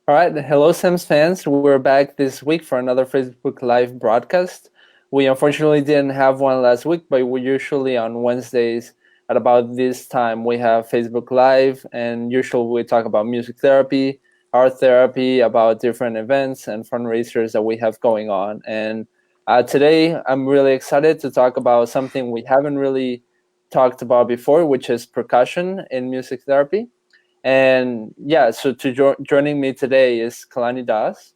All right, hello, Sims fans. We're back this week for another Facebook Live broadcast. We unfortunately didn't have one last week, but we usually on Wednesdays at about this time we have Facebook Live, and usually we talk about music therapy, art therapy, about different events and fundraisers that we have going on. And today I'm really excited to talk about something we haven't really talked about before, which is percussion in music therapy. And yeah, so joining me today is Kalani Das.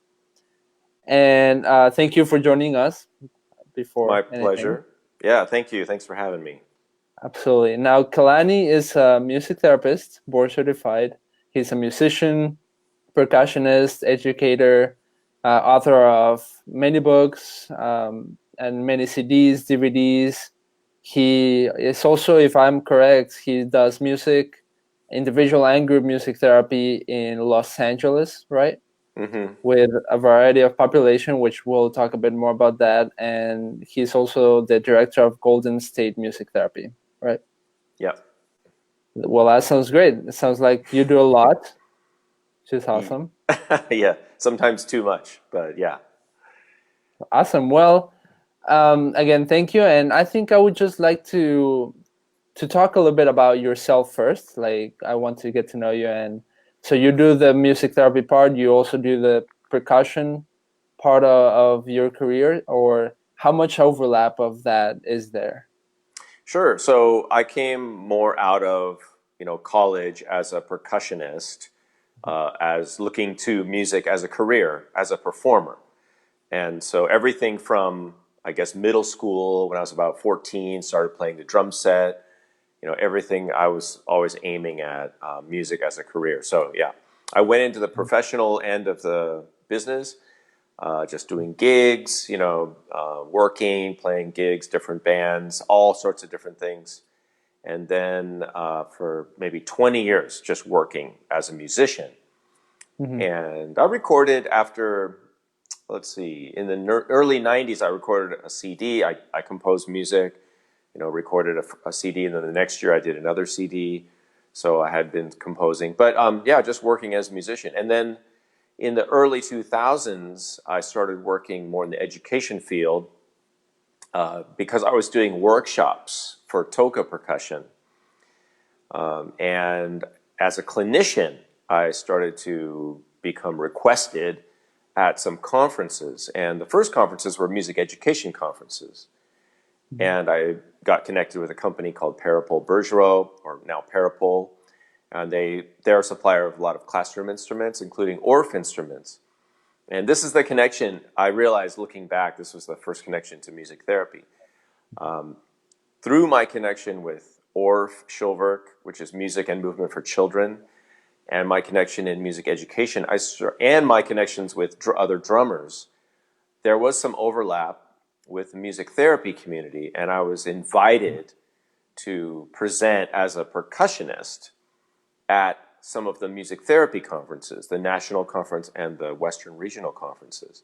And thank you for joining us My before anything. pleasure. Yeah, thank you. Thanks for having me. Absolutely. Now, Kalani is a music therapist, board certified. He's a musician, percussionist, educator, author of many books and many CDs, DVDs. He is also, if I'm correct, he does music, individual and group music therapy in Los Angeles, right? hmm With a variety of population, which we'll talk a bit more about that. And he's also the director of Golden State Music Therapy, right? Yep. Well, that sounds great. It sounds like you do a lot, which is Ye- awesome. yeah, sometimes too much, but yeah. Awesome. Well, again, thank you. And I think I would just like to talk a little bit about yourself first. Like, I want to get to know you. And so you do the music therapy part. You also do the percussion part of your career, or how much overlap of that is there? Sure. So I came more out of, college as a percussionist, as looking to music as a career, as a performer. And so everything from, I guess, middle school, when I was about 14, started playing the drum set. Everything I was always aiming at music as a career. So yeah, I went into the professional end of the business, just doing gigs, working, playing gigs, different bands, all sorts of different things. And then for maybe 20 years, just working as a musician. Hmm. And I recorded after, let's see, in the early 90s, I recorded a CD. I composed music, recorded a CD, and then the next year I did another CD. So I had been composing. But yeah, just working as a musician. And then in the early 2000s, I started working more in the education field because I was doing workshops for Toca percussion. And as a clinician, I started to become requested at some conferences. And the first conferences were music education conferences. And I got connected with a company called Parapol Bergeron, or now Parapol. And they're a supplier of a lot of classroom instruments, including Orff instruments. And this is the connection I realized looking back. This was the first connection to music therapy. Through my connection with Orff Schulwerk, which is music and movement for children, and my connection in music education, and my connections with other drummers, there was some overlap with the music therapy community, and I was invited to present as a percussionist at some of the music therapy conferences, the national conference and the Western regional conferences.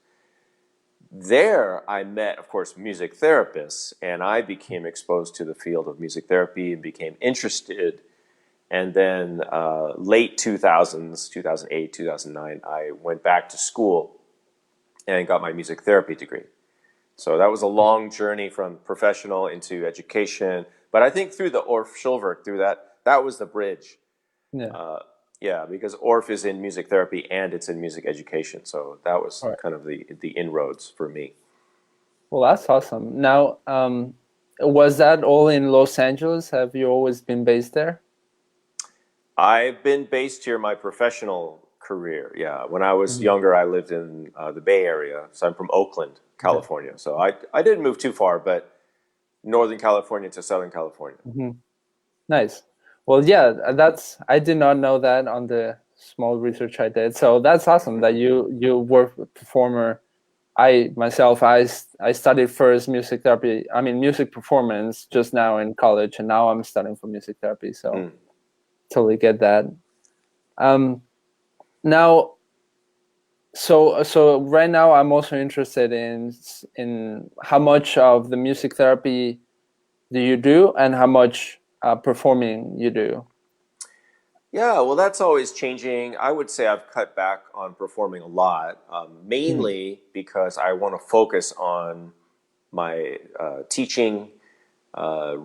There, I met, of course, music therapists, and I became exposed to the field of music therapy and became interested. And then late 2000s, 2008, 2009, I went back to school and got my music therapy degree. So that was a long journey from professional into education. But I think through the Orff Schulwerk, through that was the bridge. Yeah. Yeah, because Orff is in music therapy and it's in music education. So that was All right. kind of the inroads for me. Well, that's awesome. Now, was that all in Los Angeles? Have you always been based there? I've been based here my professional career. Yeah, when I was Hmm. younger, I lived in the Bay Area. So I'm from Oakland, Okay. California. So I didn't move too far, but Northern California to Southern California. Hmm. Nice. Well, yeah, that's I did not know that on the small research I did. So that's awesome that you were a performer. I myself, I studied first music therapy. I mean, music performance just now in college, and now I'm studying for music therapy. So Mm. totally get that. Um, Now, so right now I'm also interested in how much of the music therapy do you do and how much performing you do. Yeah, well, that's always changing. I would say I've cut back on performing a lot, Mm-hmm. mainly because I want to focus on my teaching. Uh,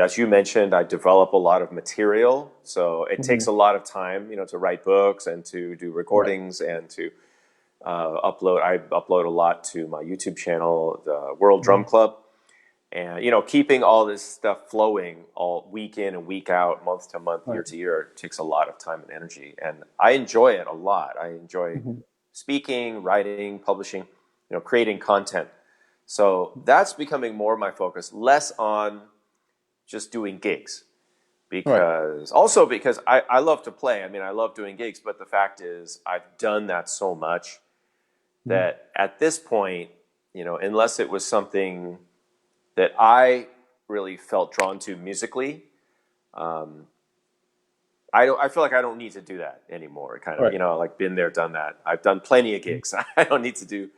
as you mentioned, I develop a lot of material, so it takes Mm-hmm. a lot of time, to write books and to do Right. recordings and to upload. I upload a lot to my YouTube channel, the World Mm-hmm. Drum Club, and keeping all this stuff flowing all week in and week out, month to month, year Right. to year, takes a lot of time and energy. And I enjoy it a lot. I enjoy Mm-hmm. speaking, writing, publishing, creating content. So that's becoming more my focus, less on just doing gigs. Right. Because I love to play. I mean, I love doing gigs, but the fact is I've done that so much Mm-hmm. that at this point, unless it was something that I really felt drawn to musically, um, I don't. I feel like I don't need to do that anymore. Kind of, Right. like been there, done that. I've done plenty of gigs. I don't need to do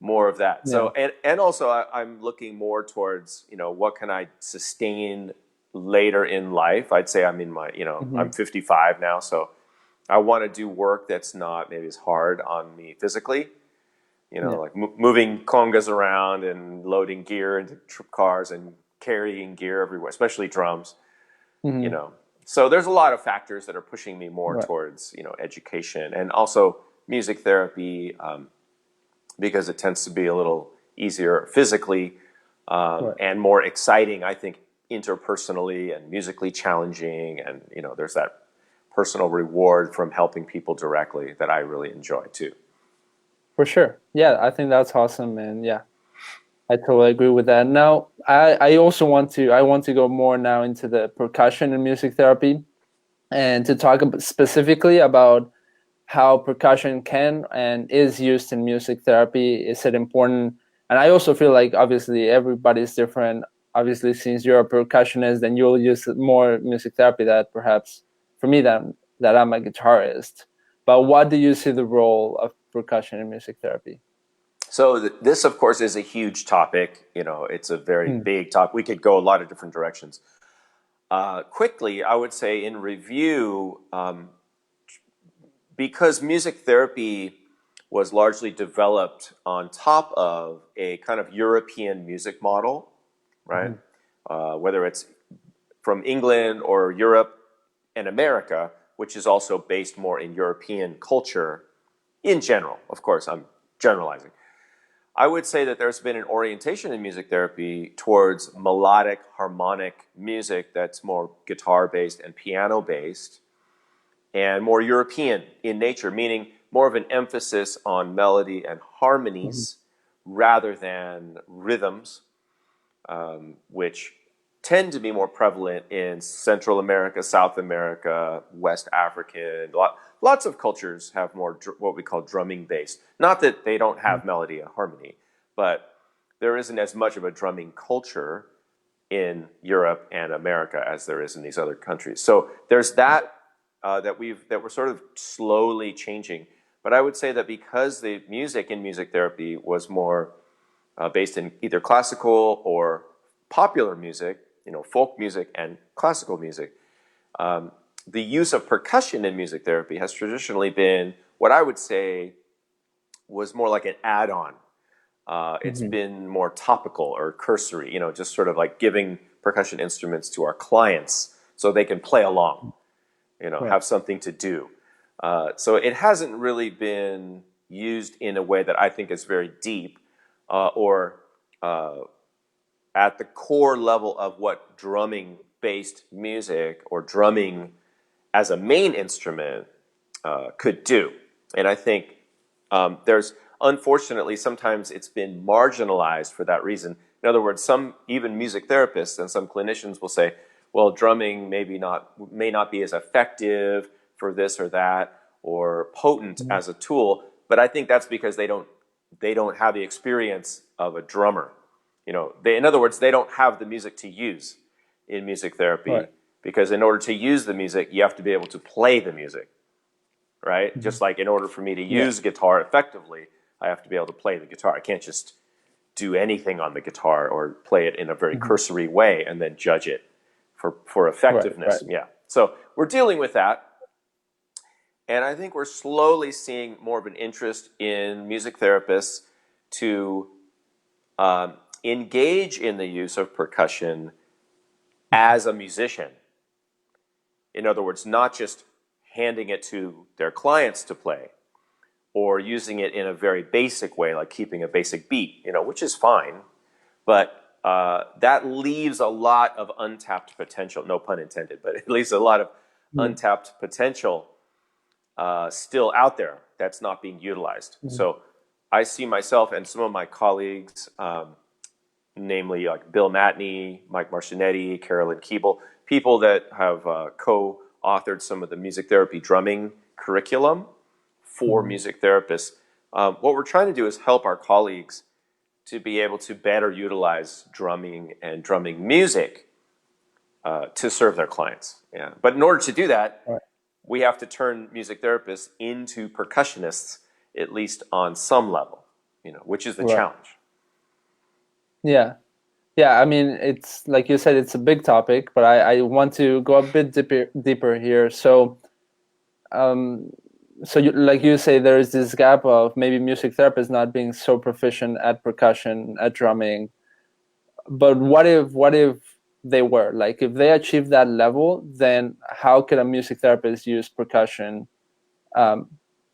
more of that. Yeah. So, and also I'm looking more towards, what can I sustain later in life. I'd say I'm in my, Mm-hmm. I'm 55 now, so I want to do work that's not maybe as hard on me physically. Yeah. Like moving congas around and loading gear into cars and carrying gear everywhere, especially drums. you Mm-hmm. know. So there's a lot of factors that are pushing me more Right. towards, education and also music therapy, because it tends to be a little easier physically, Right. and more exciting, I think, interpersonally and musically challenging. And, there's that personal reward from helping people directly that I really enjoy too. For sure. Yeah, I think that's awesome, and yeah, I totally agree with that. Now, I also want to go more now into the percussion and music therapy, and to talk specifically about how percussion can and is used in music therapy. Is it important? And I also feel like obviously everybody's different. Obviously, since you're a percussionist, then you'll use more music therapy that perhaps for me that I'm a guitarist. But what do you see the role of percussion in music therapy? So this, of course, is a huge topic. It's a very Mm, big topic. We could go a lot of different directions. Quickly, I would say in review, because music therapy was largely developed on top of a kind of European music model, right? mhm, Whether it's from England or Europe and America, which is also based more in European culture in general. Of course, I'm generalizing. I would say that there's been an orientation in music therapy towards melodic, harmonic music that's more guitar based and piano based and more European in nature, meaning more of an emphasis on melody and mhm, harmonies rather than rhythms, which tend to be more prevalent in Central America, South America, West African. Lots of cultures have more what we call drumming based. Not that they don't mhm. have melody and harmony, but there isn't as much of a drumming culture in Europe and America as there is in these other countries. So there's that, that we're sort of slowly changing. But I would say that because the music in music therapy was more based in either classical or popular music, folk music and classical music, the use of percussion in music therapy has traditionally been what I would say was more like an add-on. It's Mhm. been more topical or cursory, just sort of like giving percussion instruments to our clients so they can play along, Right. have something to do. So it hasn't really been used in a way that I think is very deep, or uh, at the core level of what drumming based music or drumming as a main instrument could do. And I think there's, unfortunately, sometimes it's been marginalized for that reason. In other words, some even music therapists and some clinicians will say, well, drumming may not be as effective for this or that or potent Mhm. as a tool. But I think that's because they don't have the experience of a drummer. In other words, they don't have the music to use in music Right. therapy, because in order to use the music, you have to be able to play the music, right? Mhm. Just like in order for me to Yeah. use guitar effectively, I have to be able to play the guitar. I can't just do anything on the guitar or play it in a very Mhm. cursory way and then judge it for Right. Right. effectiveness. Yeah. So we're dealing with that. And I think we're slowly seeing more of an interest in music therapists to engage in the use of percussion as a musician. In other words, not just handing it to their clients to play or using it in a very basic way, like keeping a basic beat, which is fine. But that leaves a lot of untapped potential, no pun intended, but it leaves a lot of untapped potential still out there that's not being utilized. So I see myself and some of my colleagues, namely like Bill Matney, Mike Marcinetti, Carolyn Keeble, people that have co-authored some of the music therapy drumming curriculum for music therapists. What we're trying to do is help our colleagues to be able to better utilize drumming and drumming music to serve their clients. Yeah. But in order to do that, we have to turn music therapists into percussionists, at least on some level, which is the challenge. Yeah. Yeah, I mean, it's like you said, it's a big topic, but I want to go a bit deeper here. So, like you say, there is this gap of maybe music therapists not being so proficient at percussion, at drumming. But what if they were? Like, if they achieved that level, then how could a music therapist use percussion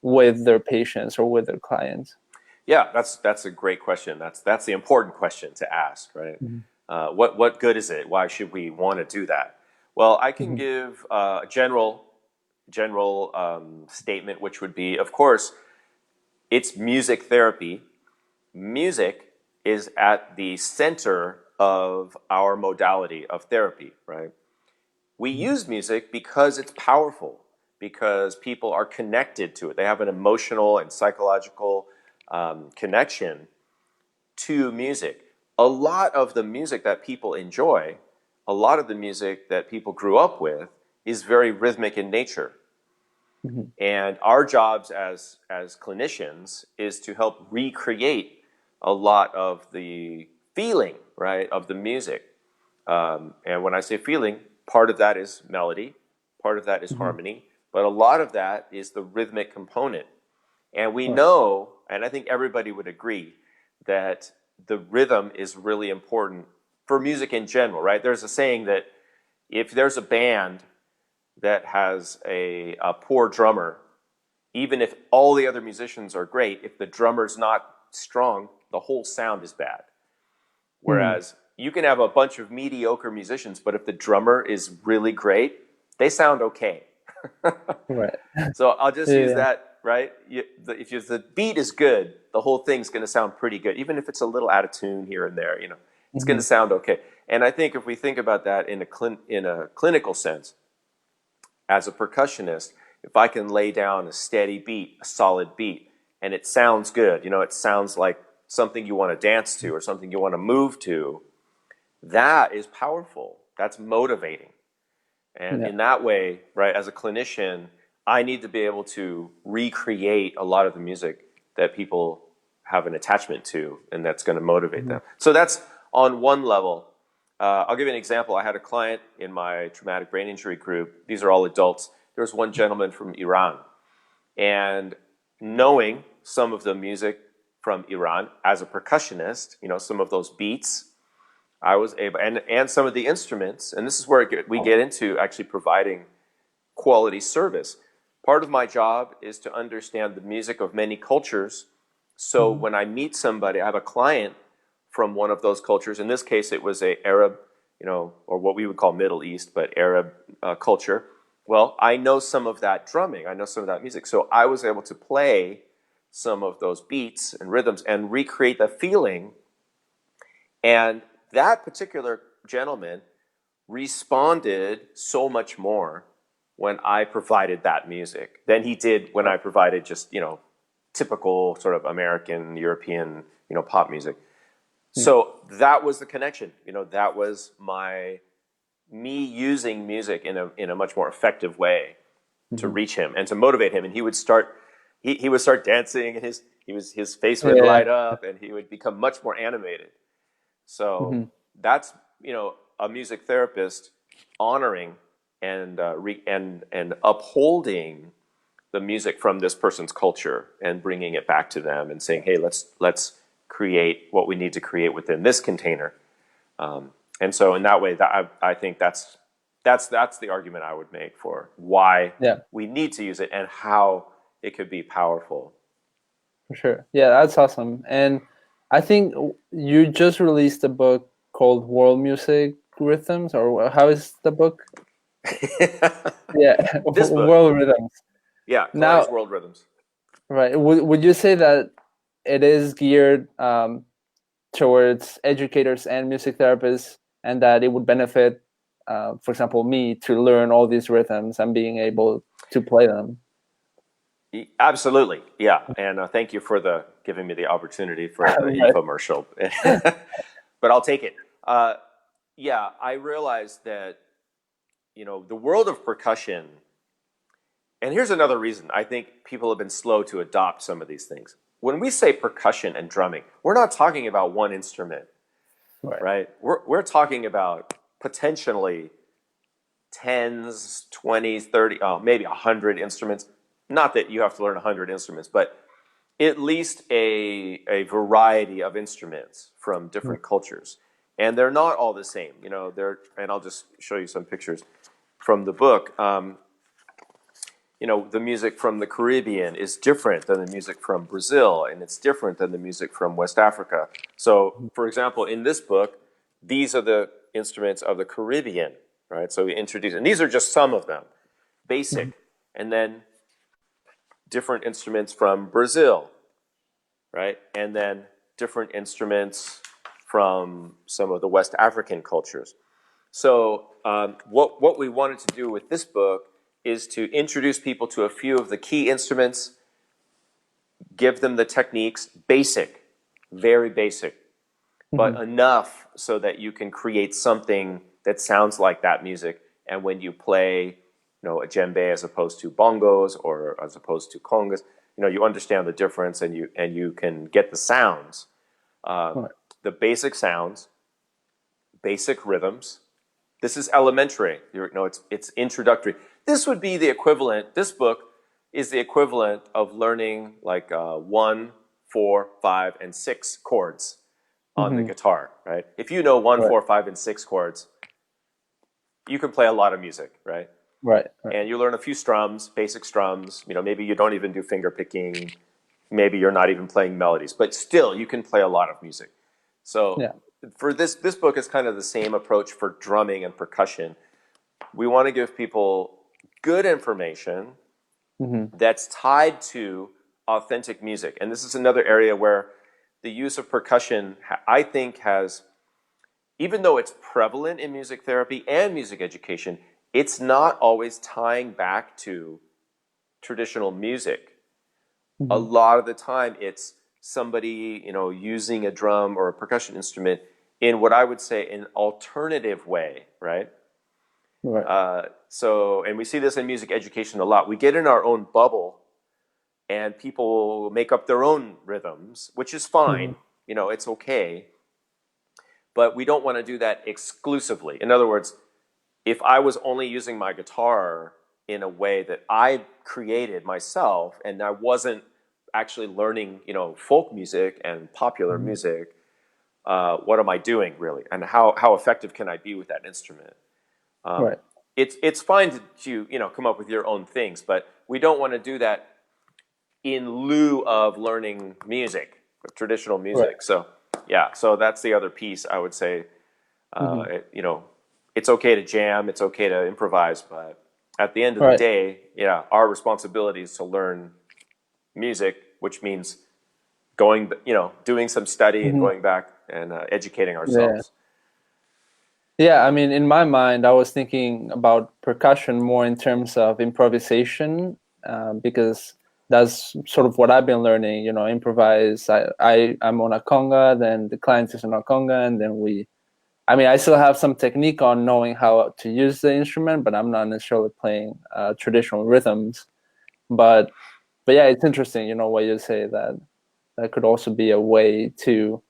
with their patients or with their clients? Yeah, that's a great question. That's the important question to ask, right? What good is it? Why should we want to do that? Well, I can give a general statement, which would be, of course, it's music therapy. Music is at the center of our modality of therapy, right? We use music because it's powerful, because people are connected to it. They have an emotional and psychological connection to music. A lot of the music that people enjoy, a lot of the music that people grew up with is very rhythmic in nature. And our jobs as clinicians is to help recreate a lot of the feeling, right, of the music. And when I say feeling, part of that is melody, part of that is harmony, but a lot of that is the rhythmic component. And we know, and I think everybody would agree, that the rhythm is really important for music in general, right? There's a saying that if there's a band that has a poor drummer, even if all the other musicians are great, if the drummer's not strong, the whole sound is bad. Whereas you can have a bunch of mediocre musicians, but if the drummer is really great, they sound okay. Right. So I'll just use that, right? If the beat is good, the whole thing's going to sound pretty good, even if it's a little out of tune here and there. It's going to sound okay. And I think if we think about that in a clinical sense, as a percussionist, if I can lay down a steady beat, a solid beat, and it sounds good, it sounds like something you want to dance to or something you want to move to, that is powerful. That's motivating. And in that way, right, as a clinician, I need to be able to recreate a lot of the music that people have an attachment to, and that's going to motivate them. So that's on one level. I'll give you an example. I had a client in my traumatic brain injury group. These are all adults. There was one gentleman from Iran. And knowing some of the music from Iran as a percussionist, some of those beats, I was able, and some of the instruments, and this is where we get into actually providing quality service. Part of my job is to understand the music of many cultures. So when I meet somebody, I have a client from one of those cultures. In this case, it was a Arab, or what we would call Middle East, but Arab culture. Well, I know some of that drumming. I know some of that music. So I was able to play some of those beats and rhythms and recreate the feeling. And that particular gentleman responded so much more when I provided that music than he did when I provided just, typical sort of American, European, pop music. So that was the connection. That was me using music in a much more effective way to reach him and to motivate him. And he would start dancing, and his face would light up, and he would become much more animated. So that's a music therapist honoring and upholding the music from this person's culture and bringing it back to them and saying, hey, let's create what we need to create within this container. And so in that way, I think that's the argument I would make for why we need to use it and how it could be powerful. For sure. Yeah, that's awesome. And I think you just released a book called World Music Rhythms, or how is the book? Yeah, This book. World Rhythms. Yeah, Now, Kalani's World Rhythms. right. Would you say that it is geared towards educators and music therapists, and that it would benefit, for example, me to learn all these rhythms and being able to play them? Absolutely, yeah. And thank you for giving me the opportunity for the infomercial. But I'll take it. Yeah, I realized that, the world of percussion, and here's another reason I think people have been slow to adopt some of these things. When we say percussion and drumming, we're not talking about one instrument, right? We're talking about potentially tens, 20s, 30, maybe 100 instruments. Not that you have to learn 100 instruments, but at least a variety of instruments from different cultures. And they're not all the same, and I'll just show you some pictures from the book. The music from the Caribbean is different than the music from Brazil, and it's different than the music from West Africa. So, for example, in this book, these are the instruments of the Caribbean, right? So we introduce, and these are just some of them, basic, and then different instruments from Brazil, right? And then different instruments from some of the West African cultures. So what we wanted to do with this book is to introduce people to a few of the key instruments, give them the techniques, basic, very basic, but enough so that you can create something that sounds like that music. And when you play, a djembe as opposed to bongos or as opposed to congas, you understand the difference and you can get the sounds, the basic sounds, basic rhythms. This is elementary. It's introductory. This would be the equivalent. This book is the equivalent of learning like 1, 4, 5, and 6 chords on the guitar, right? If you know 1, 4, 5, and 6 chords, you can play a lot of music, right? Right. And you learn a few strums, basic strums. Maybe you don't even do finger picking. Maybe you're not even playing melodies, but still you can play a lot of music. So for this book is kind of the same approach for drumming and percussion. We want to give people good information that's tied to authentic music. And this is another area where the use of percussion, I think, has, even though it's prevalent in music therapy and music education, it's not always tying back to traditional music. A lot of the time it's somebody, using a drum or a percussion instrument in what I would say an alternative way, right? And we see this in music education a lot. We get in our own bubble and people make up their own rhythms, which is fine. It's okay. But we don't want to do that exclusively. In other words, if I was only using my guitar in a way that I created myself and I wasn't actually learning, folk music and popular music, what am I doing really? And how effective can I be with that instrument? It's fine to come up with your own things, but we don't want to do that in lieu of learning music, traditional music. So so that's the other piece I would say. It's okay to jam, it's okay to improvise, but at the end of the day, our responsibility is to learn music, which means doing some study and going back and educating ourselves. Yeah, I mean, in my mind, I was thinking about percussion more in terms of improvisation, because that's sort of what I've been learning, improvise. I'm on a conga, then the client is on a conga, and then I still have some technique on knowing how to use the instrument, but I'm not necessarily playing traditional rhythms. But yeah, it's interesting, what you say, that could also be a way to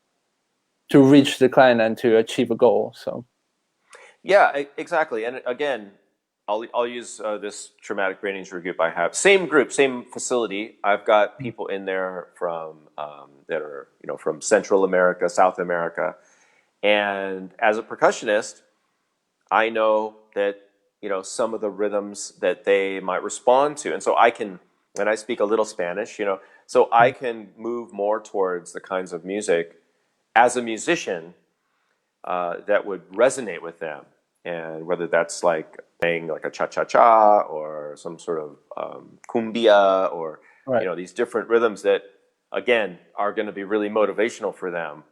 reach the client and to achieve a goal. So yeah, exactly. And again, I'll use this traumatic brain injury group I have. Same group, same facility. I've got people in there from that are from Central America, South America, and as a percussionist, I know that some of the rhythms that they might respond to, and so I can, and I speak a little Spanish, so I can move more towards the kinds of music as a musician that would resonate with them. And whether that's like playing like a cha-cha-cha or some sort of cumbia or Right. these different rhythms that again are going to be really motivational for them.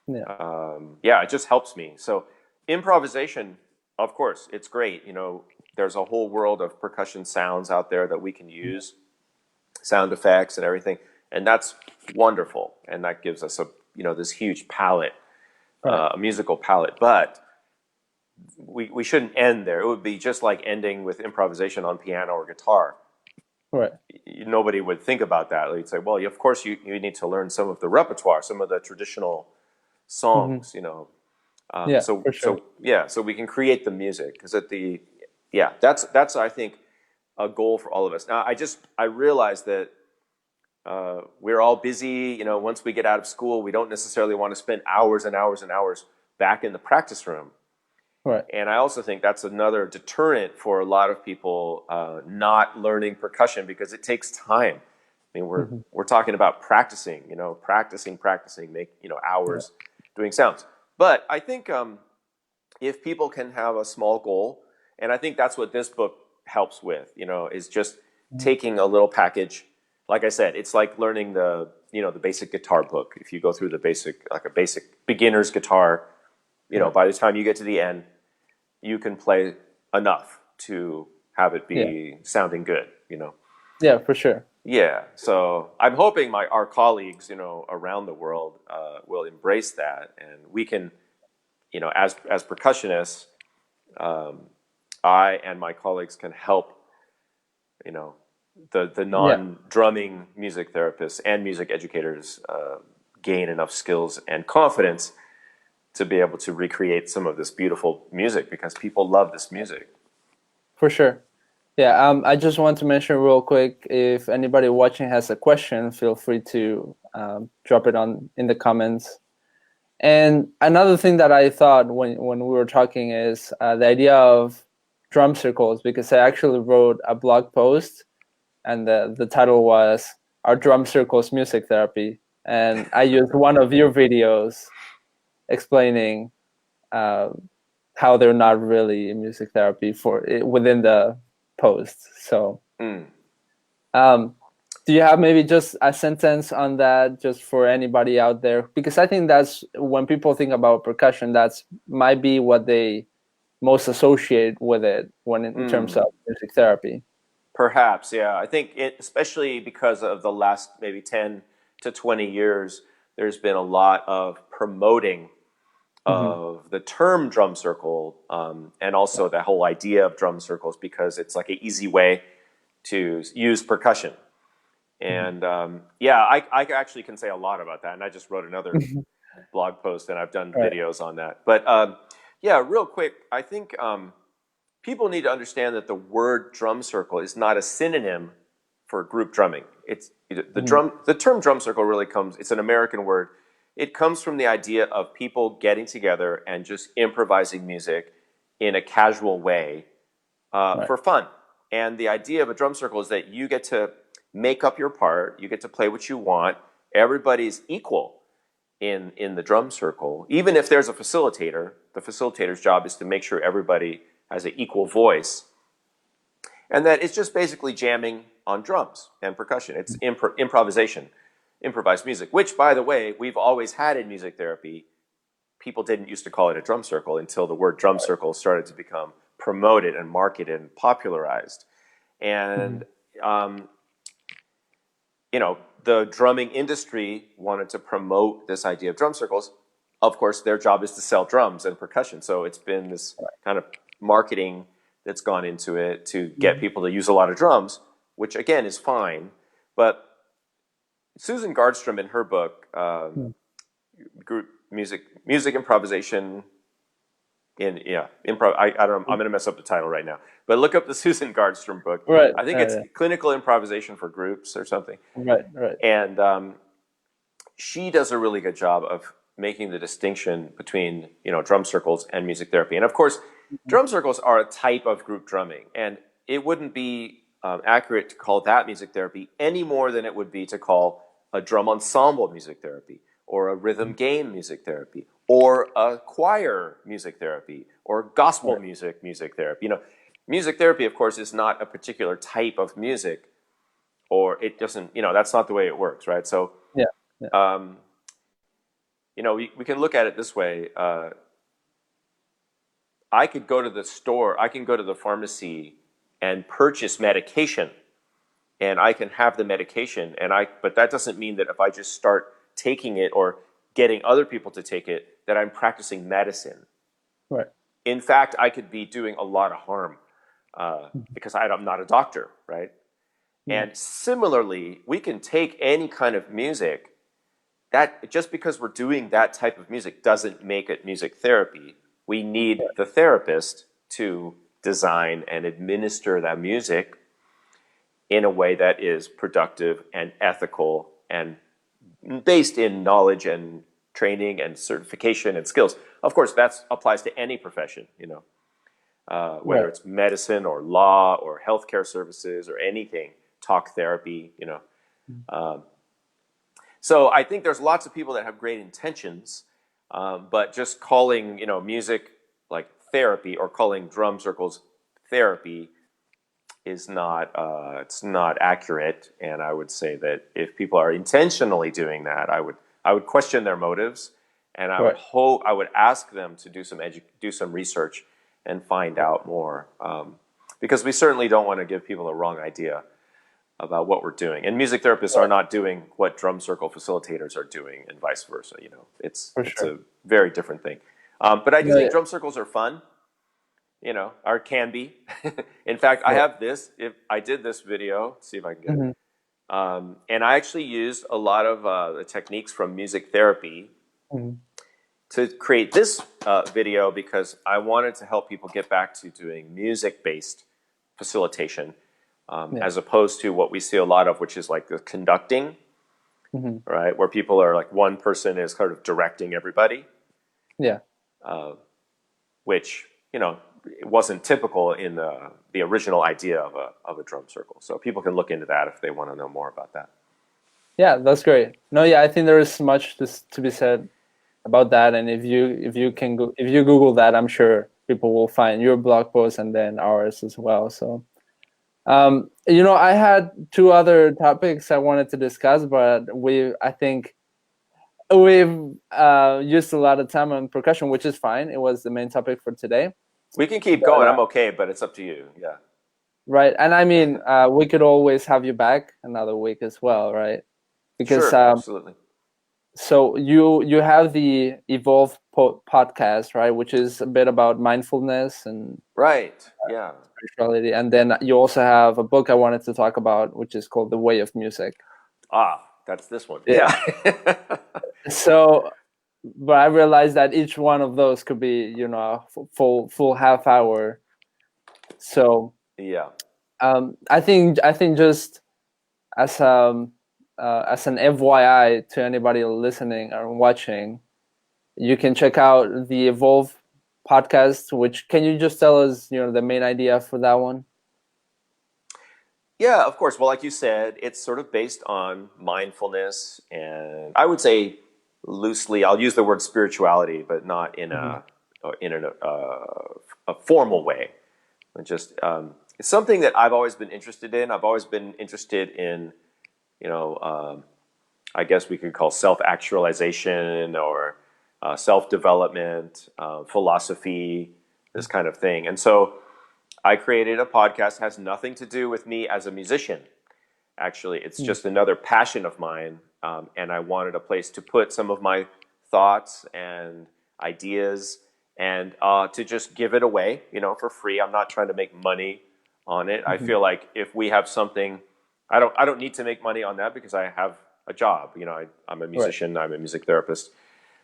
Yeah. It just helps me. So improvisation, of course, it's great. There's a whole world of percussion sounds out there that we can use, sound effects and everything, and that's wonderful. And that gives us this huge palette, Right. a musical palette. But we shouldn't end there. It would be just like ending with improvisation on piano or guitar. Right. Nobody would think about that. They'd say, well, of course you need to learn some of the repertoire, some of the traditional songs, Yeah, so for sure. so we can create the music because that's I think a goal for all of us. Now I realize that we're all busy. Once we get out of school, we don't necessarily want to spend hours and hours and hours back in the practice room. Right. And I also think that's another deterrent for a lot of people not learning percussion because it takes time. I mean, we're talking about practicing, practicing, make hours doing sounds. But I think if people can have a small goal, and I think that's what this book helps with, is just taking a little package. Like I said, it's like learning the basic guitar book. If you go through a basic beginner's guitar, by the time you get to the end, you can play enough to have it be sounding good, Yeah, for sure. Yeah. So I'm hoping our colleagues, around the world, will embrace that, and we can, as percussionists, I and my colleagues can help, the Yeah. non-drumming music therapists and music educators gain enough skills and confidence to be able to recreate some of this beautiful music because people love this music. For sure. Yeah, I just want to mention real quick, if anybody watching has a question, feel free to drop it in the comments. And another thing that I thought when we were talking is the idea of drum circles, because I actually wrote a blog post and the title was "Are Drum Circles Music Therapy?" And I used one of your videos explaining how they're not really music therapy within the post. So, do you have maybe just a sentence on that, just for anybody out there? Because I think that's when people think about percussion, that's might be what they most associate with it when in terms of music therapy. Perhaps, yeah. I think especially because of the last maybe 10 to 20 years, there's been a lot of promoting of the term drum circle, and also the whole idea of drum circles, because it's like an easy way to use percussion. And I actually can say a lot about that. And I just wrote another blog post, and I've done videos on that. But real quick, I think people need to understand that the word drum circle is not a synonym for group drumming. It's the term drum circle really comes, it's an American word. It comes from the idea of people getting together and just improvising music in a casual way for fun. And the idea of a drum circle is that you get to make up your part, you get to play what you want, everybody's equal in the drum circle. Even if there's a facilitator, the facilitator's job is to make sure everybody has an equal voice. And that it's just basically jamming on drums and percussion. It's improvisation, improvised music, which, by the way, we've always had in music therapy. People didn't used to call it a drum circle until the word drum circle started to become promoted and marketed and popularized. And, the drumming industry wanted to promote this idea of drum circles. Of course, their job is to sell drums and percussion. So it's been this kind of marketing that's gone into it to get people to use a lot of drums, which again is fine. But Susan Gardstrom, in her book, Group Music Improvisation, improv. I don't know. I'm going to mess up the title right now, but look up the Susan Gardstrom book. Right. I think it's Clinical Improvisation for Groups or something. Right. Right. And she does a really good job of making the distinction between drum circles and music therapy. And of course, drum circles are a type of group drumming, and it wouldn't be accurate to call that music therapy any more than it would be to call a drum ensemble music therapy, or a rhythm game music therapy, or a choir music therapy, or gospel music therapy. Music therapy, of course, is not a particular type of music, or it doesn't, that's not the way it works, right? So, we can look at it this way. I could go to the store, I can go to the pharmacy and purchase medication, and I can have the medication, but that doesn't mean that if I just start taking it or getting other people to take it, that I'm practicing medicine. Right. In fact, I could be doing a lot of harm because I'm not a doctor, right? And similarly, we can take any kind of music. That just because we're doing that type of music doesn't make it music therapy. We need the therapist to design and administer that music in a way that is productive and ethical and based in knowledge and training and certification and skills. Of course, that applies to any profession, whether it's medicine or law or healthcare services or anything, talk therapy, So I think there's lots of people that have great intentions, but just calling, music like therapy or calling drum circles therapy is not, it's not accurate. And I would say that if people are intentionally doing that, I would question their motives, and I would ask them to do some research and find out more, because we certainly don't want to give people a wrong idea about what we're doing. And music therapists are not doing what drum circle facilitators are doing, and vice versa. It's a very different thing. But I do think drum circles are fun, or can be. In fact, I have this. If I did this video, let's see if I can get it. And I actually used a lot of the techniques from music therapy to create this video, because I wanted to help people get back to doing music-based facilitation, as opposed to what we see a lot of, which is like the conducting, right? Where people are like, one person is kind of directing everybody. Yeah. Which, it wasn't typical in the original idea of a drum circle. So people can look into that if they want to know more about that. Yeah, that's great. No, I think there is much to be said about that. And if you Google that, I'm sure people will find your blog post and then ours as well. So, I had two other topics I wanted to discuss, but I think we've used a lot of time on percussion, which is fine. It was the main topic for today. We can keep going. I'm okay, but it's up to you. Yeah. Right. And I mean, we could always have you back another week as well, right? Because, sure, absolutely. So you have the Evolve podcast, right? Which is a bit about mindfulness and spirituality. And then you also have a book I wanted to talk about, which is called The Way of Music. That's this one. Yeah. So, but I realized that each one of those could be, a full half hour. So I think just as an FYI to anybody listening or watching, you can check out the Evolve podcast. Which, can you just tell us, the main idea for that one? Yeah, of course. Well, like you said, it's sort of based on mindfulness, and I would say loosely, I'll use the word spirituality, but not in a formal way. Just it's something that I've always been interested in. I've always been interested in, I guess we could call self-actualization or self-development, philosophy, this kind of thing. And so I created a podcast. It has nothing to do with me as a musician. Actually, it's just another passion of mine. And I wanted a place to put some of my thoughts and ideas and to just give it away, for free. I'm not trying to make money on it. I feel like if we have something, I don't need to make money on that because I have a job. I'm a musician. I'm a music therapist.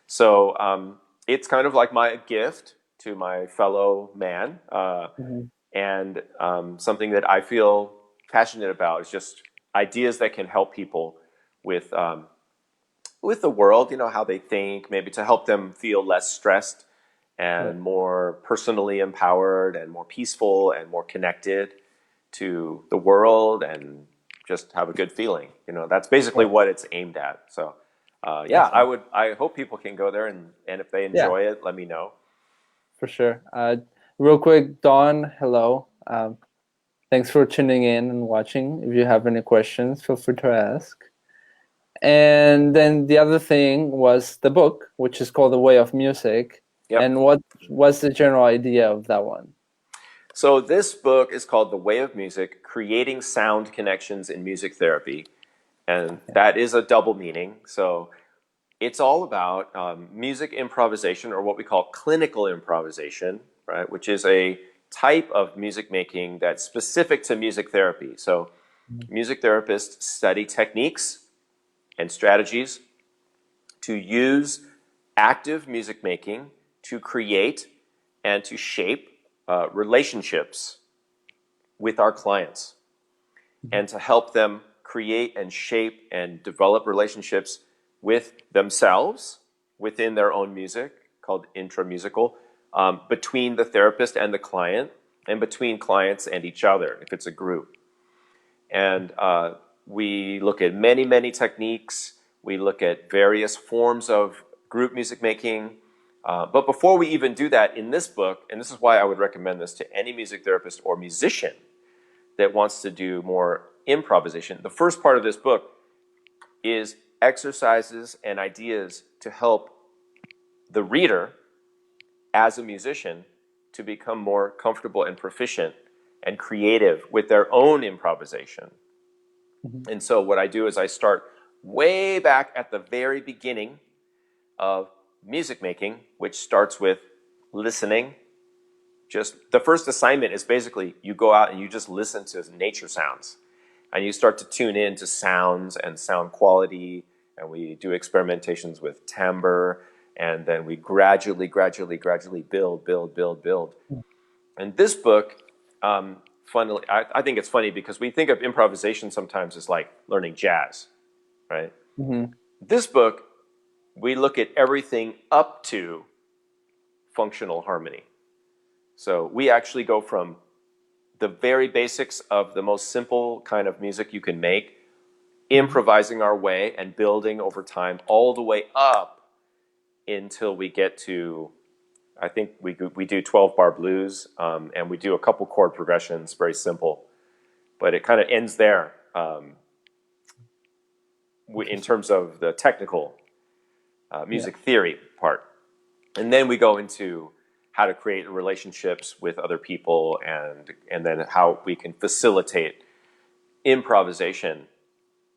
So it's kind of like my gift to my fellow man, Mhm. and something that I feel passionate about is just ideas that can help people with the world, how they think, maybe to help them feel less stressed Right. and more personally empowered and more peaceful and more connected to the world and just have a good feeling. That's basically Right. what it's aimed at. So, yeah, Awesome. I hope people can go there and if they Yeah, enjoy it, let me know. for sure. Real quick, Dawn, hello. Thanks for tuning in and watching. If you have any questions, feel free to ask. And then the other thing was the book, which is called The Way of Music. Yep. And what's the general idea of that one? So this book is called The Way of Music, Creating Sound Connections in Music Therapy. And that is a double meaning. So it's all about music improvisation, or what we call clinical improvisation, right? Which is a type of music making that's specific to music therapy. So music therapists study techniques and strategies to use active music making to create and to shape relationships with our clients, and to help them create and shape and develop relationships with themselves within their own music, called intramusical, between the therapist and the client, and between clients and each other if it's a group. And we look at many, many techniques. We look at various forms of group music making. But before we even do that, in this book, and this is why I would recommend this to any music therapist or musician that wants to do more improvisation, the first part of this book is exercises and ideas to help the reader, as a musician, to become more comfortable and proficient and creative with their own improvisation. Mhm. And so what I do is I start way back at the very beginning of music making, which starts with listening. Just the first assignment is basically you go out and you just listen to nature sounds, and you start to tune in to sounds and sound quality, and we do experimentations with timbre, and then we gradually build. And this book, funnily, I think it's funny because we think of improvisation sometimes as like learning jazz, right? Mhm. This book, we look at everything up to functional harmony. So we actually go from the very basics of the most simple kind of music you can make, improvising our way and building over time all the way up until we get to, I think we do 12-bar blues, and we do a couple chord progressions, very simple. But it kind of ends there in terms of the technical Yeah. music theory part. And then we go into how to create relationships with other people, and then how we can facilitate improvisation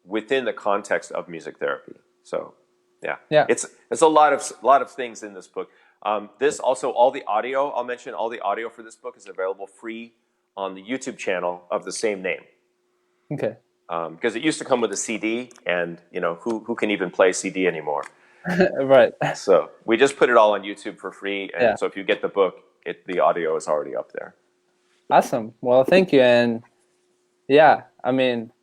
within the context of music therapy. So, yeah, Yeah. it's a lot of things in this book. This also, all the audio, I'll mention, all the audio for this book is available free on the YouTube channel of the same name. Okay. Because it used to come with a CD, and who can even play CD anymore? Right. So we just put it all on YouTube for free, Yeah. and so if you get the book, the audio is already up there. Awesome. Well, thank you. And yeah, I mean,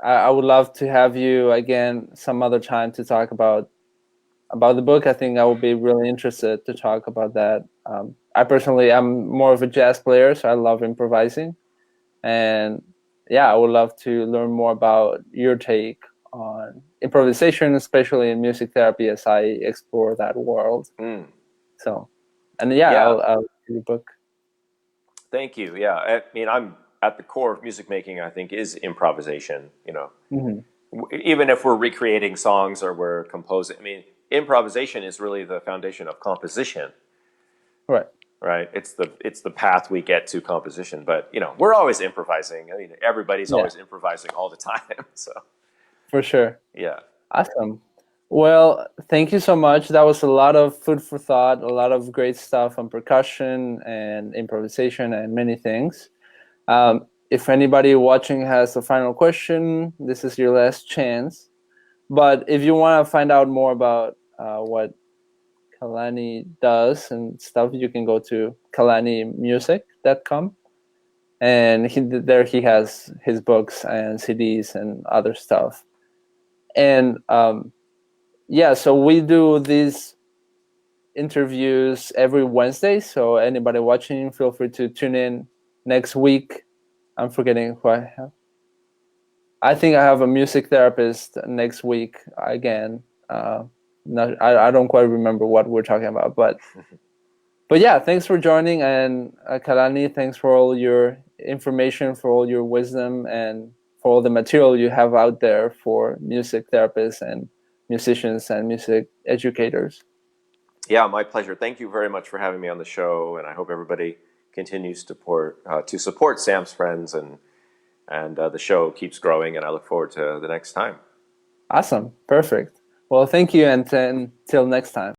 I would love to have you again some other time to talk about the book. I think I would be really interested to talk about that. I personally am more of a jazz player, so I love improvising. And yeah, I would love to learn more about your take on improvisation, especially in music therapy, as I explore that world. Mm. So, and yeah, Yeah, I'll read the book. thank you. Yeah, I mean, I'm at the core of music making, I think, is improvisation. Hmm. Even if we're recreating songs or we're composing, I mean, improvisation is really the foundation of composition, Right. right? It's the path we get to composition. But we're always improvising. I mean, everybody's Yeah, always improvising all the time. So for sure. yeah, Awesome. Well, thank you so much. That was a lot of food for thought, a lot of great stuff on percussion and improvisation and many things. If anybody watching has a final question, this is your last chance. But if you want to find out more about what Kalani does and stuff, you can go to kalanimusic.com, and there he has his books and CDs and other stuff. And yeah, so we do these interviews every Wednesday. So anybody watching, feel free to tune in next week. I'm forgetting who I have. I think I have a music therapist next week again. I don't quite remember what we're talking about, but yeah, thanks for joining. And Kalani, thanks for all your information, for all your wisdom, and for all the material you have out there for music therapists and musicians and music educators. Yeah, my pleasure. Thank you very much for having me on the show, and I hope everybody continues to support Sam's friends, and the show keeps growing, and I look forward to the next time. Awesome. Perfect. Well, thank you, and until next time.